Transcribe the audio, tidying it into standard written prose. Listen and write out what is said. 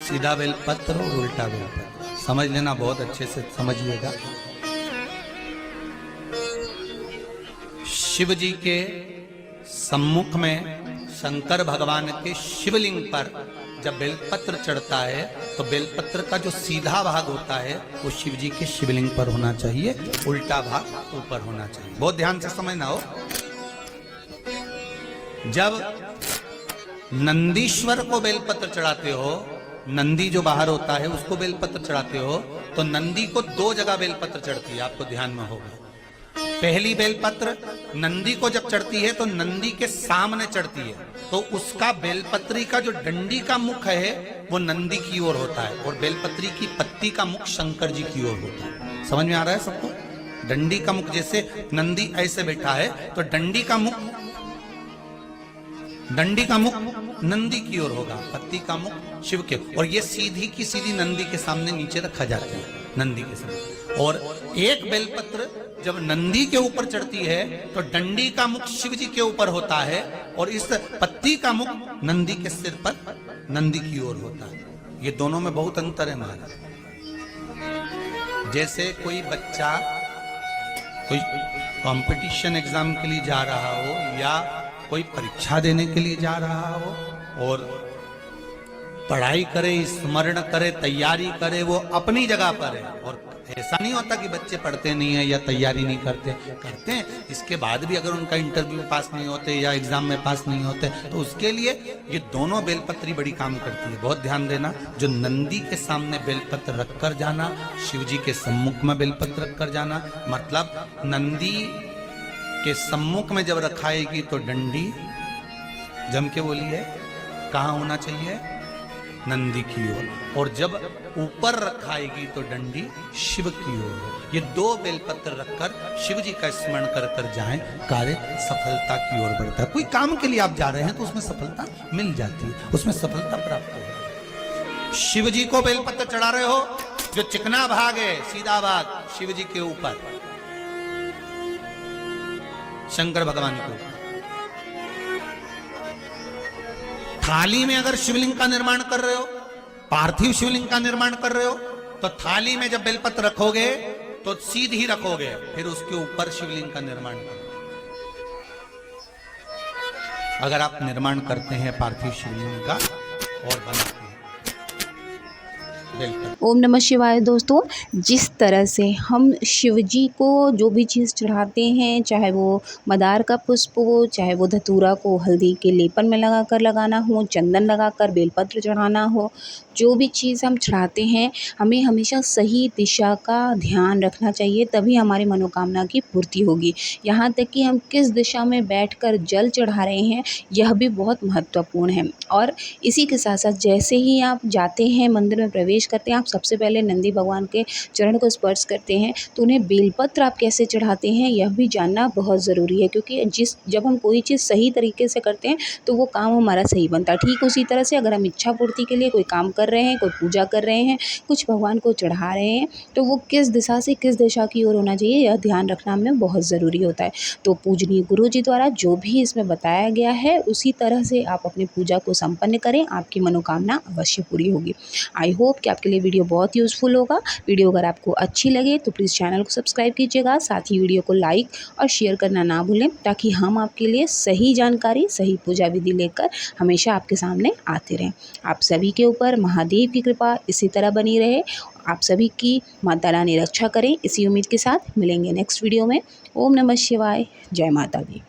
सीधा बेलपत्र और उल्टा बेलपत्र समझ लेना, बहुत अच्छे से समझिएगा। शिव जी के सम्मुख में शंकर भगवान के शिवलिंग पर जब बेलपत्र चढ़ता है तो बेलपत्र का जो सीधा भाग होता है वो शिव जी के शिवलिंग पर होना चाहिए, उल्टा भाग ऊपर होना चाहिए। बहुत ध्यान से समझना हो। जब नंदीश्वर को बेलपत्र चढ़ाते हो, नंदी जो बाहर होता है उसको बेलपत्र चढ़ाते हो, तो नंदी को दो जगह बेलपत्र चढ़ती है, आपको ध्यान में होगा। पहली बेलपत्र नंदी को जब चढ़ती है तो नंदी के सामने चढ़ती है, तो उसका बेलपत्री का जो डंडी का मुख है वो नंदी की ओर होता है और बेलपत्री की पत्ती का मुख शंकर जी की ओर होता है। समझ में आ रहा है सबको? डंडी का मुख, जैसे नंदी ऐसे बैठा है तो डंडी का मुख नंदी की ओर होगा, पत्ती का मुख शिव के, और ये सीधी की सीधी नंदी के सामने नीचे रखा जाता है, नंदी के सामने। और एक बेलपत्र जब नंदी के ऊपर चढ़ती है तो डंडी का मुख शिव जी के ऊपर होता है और इस पत्ती का मुख नंदी के सिर पर नंदी की ओर होता है। ये दोनों में बहुत अंतर है महाराज। जैसे कोई बच्चा कोई कंपटीशन एग्जाम के लिए जा रहा हो या कोई परीक्षा देने के लिए जा रहा हो और पढ़ाई करे, स्मरण करे, तैयारी करे, वो अपनी जगह पर है। और ऐसा नहीं होता कि बच्चे पढ़ते नहीं है या तैयारी नहीं करते हैं। इसके बाद भी अगर उनका इंटरव्यू पास नहीं होते या एग्जाम में पास नहीं होते तो उसके लिए ये दोनों बेलपत्री बड़ी काम करती है। बहुत ध्यान देना, जो नंदी के सामने बेलपत्र रखकर जाना, शिव जी के सम्मुख में बेलपत्र रखकर जाना, मतलब नंदी के सम्मुख में जब रखाएगी तो डंडी, जम के बोलिए, कहाँ होना चाहिए? नंदी की ओर। और जब ऊपर रखाएगी तो डंडी शिव की ओर हो। ये दो बेलपत्र रखकर शिव जी का स्मरण कर कर जाएं, कार्य सफलता की ओर बढ़ता है। कोई काम के लिए आप जा रहे हैं तो उसमें सफलता मिल जाती है, उसमें सफलता प्राप्त हो। शिव जी को बेलपत्र चढ़ा रहे हो, जो चिकना भाग है, सीधा भाग शिव जी के ऊपर, शंकर भगवान को। थाली में अगर शिवलिंग का निर्माण कर रहे हो, पार्थिव शिवलिंग का निर्माण कर रहे हो, तो थाली में जब बेलपत्र रखोगे तो सीधी रखोगे, फिर उसके ऊपर शिवलिंग का निर्माण करोगे। अगर आप निर्माण करते हैं पार्थिव शिवलिंग का और बनाते हैं ओम नमः शिवाय। दोस्तों, जिस तरह से हम शिव जी को जो भी चीज़ चढ़ाते हैं, चाहे वो मदार का पुष्प हो, चाहे वो धतूरा को हल्दी के लेपन में लगाना हो, चंदन लगाकर बेलपत्र चढ़ाना हो, जो भी चीज़ हम चढ़ाते हैं हमें हमेशा सही दिशा का ध्यान रखना चाहिए, तभी हमारी मनोकामना की पूर्ति होगी। यहाँ तक कि हम किस दिशा में बैठकर जल चढ़ा रहे हैं यह भी बहुत महत्वपूर्ण है। और इसी के साथ साथ जैसे ही आप जाते हैं, मंदिर में प्रवेश करते हैं, आप सबसे पहले नंदी भगवान के चरण को स्पर्श करते हैं, तो उन्हें बेलपत्र आप कैसे चढ़ाते हैं यह भी जानना बहुत ज़रूरी है। क्योंकि जब हम कोई चीज़ सही तरीके से करते हैं तो वो काम हमारा सही बनता है। ठीक उसी तरह से अगर हम इच्छा पूर्ति के लिए कोई काम कर रहे हैं, कोई पूजा कर रहे हैं, कुछ भगवान को चढ़ा रहे हैं, तो वो किस दिशा से किस दिशा की ओर होना चाहिए यह ध्यान रखना हमें बहुत ज़रूरी होता है। तो पूजनीय गुरु जी द्वारा जो भी इसमें बताया गया है उसी तरह से आप अपनी पूजा को संपन्न करें, आपकी मनोकामना अवश्य पूरी होगी। आई होप कि आपके लिए वीडियो बहुत यूज़फुल होगा। वीडियो अगर आपको अच्छी लगे तो प्लीज़ चैनल को सब्सक्राइब कीजिएगा, साथ ही वीडियो को लाइक और शेयर करना ना भूलें, ताकि हम आपके लिए सही जानकारी, सही पूजा विधि लेकर हमेशा आपके सामने आते रहें। आप सभी के ऊपर महादेव की कृपा इसी तरह बनी रहे, आप सभी की माता रानी रक्षा करें, इसी उम्मीद के साथ मिलेंगे नेक्स्ट वीडियो में। ओम नमः शिवाय। जय माता दी।